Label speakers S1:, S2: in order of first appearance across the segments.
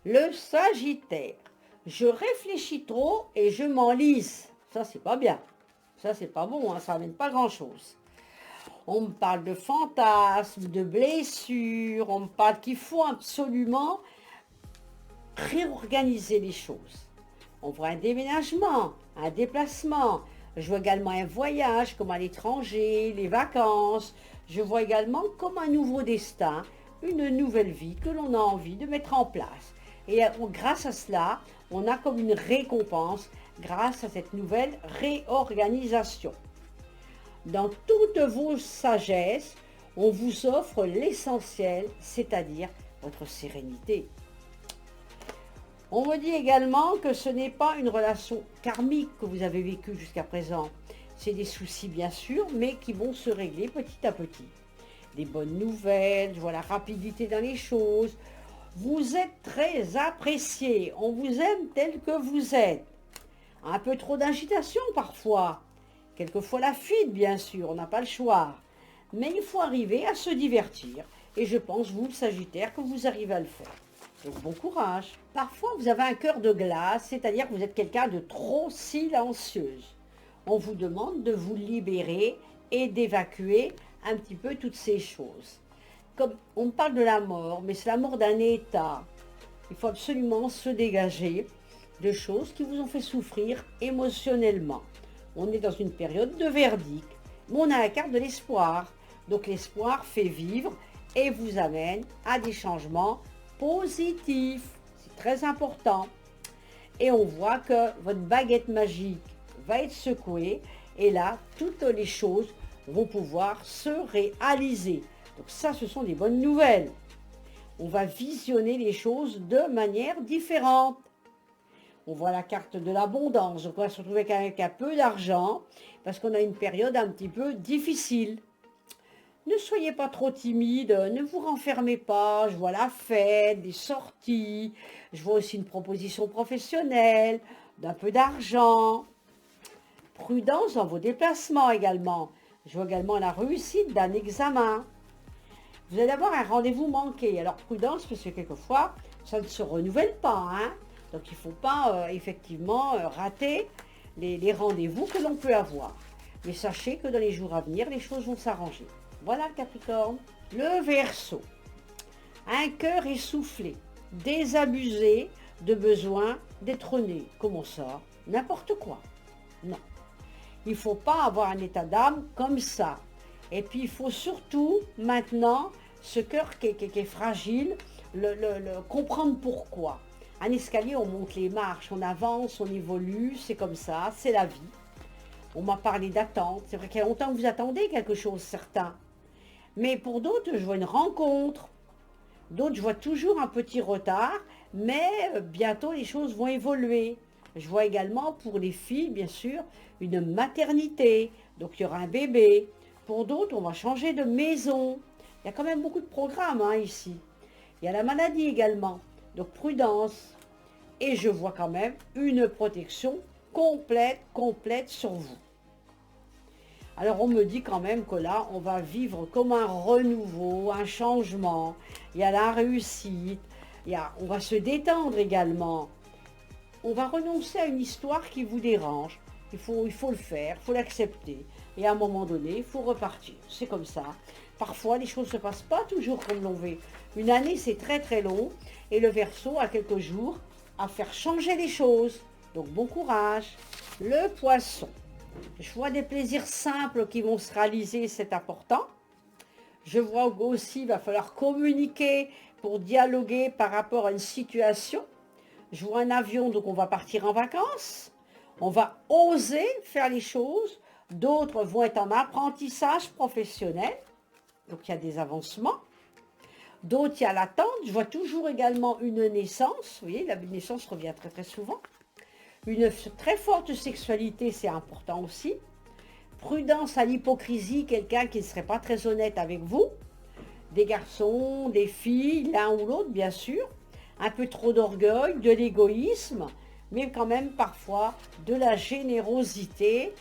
S1: Le Sagittaire. Je réfléchis trop et je m'enlise. Ça, c'est pas bien. Ça, c'est pas bon, hein, ça n'amène pas grand-chose. On me parle de fantasmes, de blessures, on me parle qu'il faut absolument réorganiser les choses. On voit un déménagement, un déplacement. Je vois également un voyage comme à l'étranger, les vacances. Je vois également comme un nouveau destin, une nouvelle vie que l'on a envie de mettre en place. Et grâce à cela, on a comme une récompense grâce à cette nouvelle réorganisation. Dans toutes vos sagesses, on vous offre l'essentiel, c'est-à-dire votre sérénité. On me dit également que ce n'est pas une relation karmique que vous avez vécue jusqu'à présent. C'est des soucis bien sûr, mais qui vont se régler petit à petit. Des bonnes nouvelles, je vois la rapidité dans les choses. Vous êtes très apprécié, on vous aime tel que vous êtes. Un peu trop d'agitation parfois. Quelquefois la fuite, bien sûr, on n'a pas le choix. Mais il faut arriver à se divertir. Et je pense, vous, le Sagittaire, que vous arrivez à le faire. Donc bon courage. Parfois, vous avez un cœur de glace, c'est-à-dire que vous êtes quelqu'un de trop silencieuse. On vous demande de vous libérer et d'évacuer un petit peu toutes ces choses. Comme on parle de la mort, mais c'est la mort d'un état. Il faut absolument se dégager de choses qui vous ont fait souffrir émotionnellement. On est dans une période de verdict, mais on a la carte de l'espoir. Donc l'espoir fait vivre et vous amène à des changements positifs. C'est très important. Et on voit que votre baguette magique va être secouée et là, toutes les choses vont pouvoir se réaliser. Donc ça, ce sont des bonnes nouvelles. On va visionner les choses de manière différente. On voit la carte de l'abondance, donc on va se retrouver avec un peu d'argent, parce qu'on a une période un petit peu difficile. Ne soyez pas trop timide, ne vous renfermez pas, je vois la fête, des sorties, je vois aussi une proposition professionnelle, d'un peu d'argent. Prudence dans vos déplacements également. Je vois également la réussite d'un examen. Vous allez avoir un rendez-vous manqué. Alors prudence, parce que quelquefois, ça ne se renouvelle pas. Hein. Donc il ne faut pas effectivement rater les rendez-vous que l'on peut avoir. Mais sachez que dans les jours à venir, les choses vont s'arranger. Voilà le Capricorne. Le Verseau. Un cœur essoufflé, désabusé de besoin d'être né. Comment ça? N'importe quoi. Non. Il ne faut pas avoir un état d'âme comme ça. Et puis il faut surtout maintenant, ce cœur qui est fragile, comprendre pourquoi. Un escalier, on monte les marches, on avance, on évolue, c'est comme ça, c'est la vie. On m'a parlé d'attente, c'est vrai qu'il y a longtemps que vous attendez quelque chose, certains. Mais pour d'autres, je vois une rencontre. D'autres, je vois toujours un petit retard, mais bientôt les choses vont évoluer. Je vois également pour les filles, bien sûr, une maternité. Donc il y aura un bébé. Pour d'autres, on va changer de maison. Il y a quand même beaucoup de programmes hein, ici. Il y a la maladie également. Donc prudence. Et je vois quand même une protection complète sur vous. Alors on me dit quand même que là, on va vivre comme un renouveau, un changement. Il y a la réussite. On va se détendre également. On va renoncer à une histoire qui vous dérange. Il faut le faire, il faut l'accepter. Et à un moment donné, il faut repartir. C'est comme ça. Parfois, les choses ne se passent pas toujours comme l'on veut. Une année, c'est très long. Et le Verseau a quelques jours à faire changer les choses. Donc, bon courage. Le Poisson. Je vois des plaisirs simples qui vont se réaliser, c'est important. Je vois aussi qu'il va falloir communiquer pour dialoguer par rapport à une situation. Je vois un avion, donc on va partir en vacances. On va oser faire les choses. D'autres vont être en apprentissage professionnel. Donc il y a des avancements. D'autres, il y a l'attente. Je vois toujours également une naissance. Vous voyez, la naissance revient très souvent. Une très forte sexualité, c'est important aussi. Prudence à l'hypocrisie, quelqu'un qui ne serait pas très honnête avec vous. Des garçons, des filles, l'un ou l'autre, bien sûr. Un peu trop d'orgueil, de l'égoïsme, mais quand même parfois de la générosité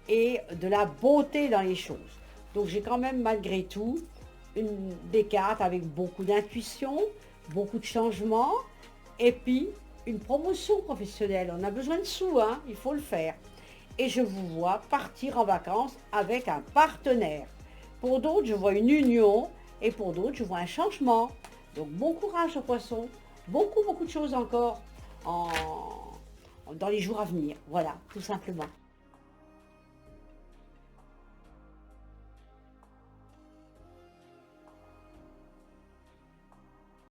S1: et de la beauté dans les choses. Donc j'ai quand même malgré tout des cartes avec beaucoup d'intuition, beaucoup de changements, Et puis, une promotion professionnelle. On a besoin de sous, hein, il faut le faire. Et je vous vois partir en vacances avec un partenaire. Pour d'autres, je vois une union et pour d'autres, je vois un changement. Donc, bon courage aux poissons. Beaucoup de choses encore dans les jours à venir. Voilà, tout simplement.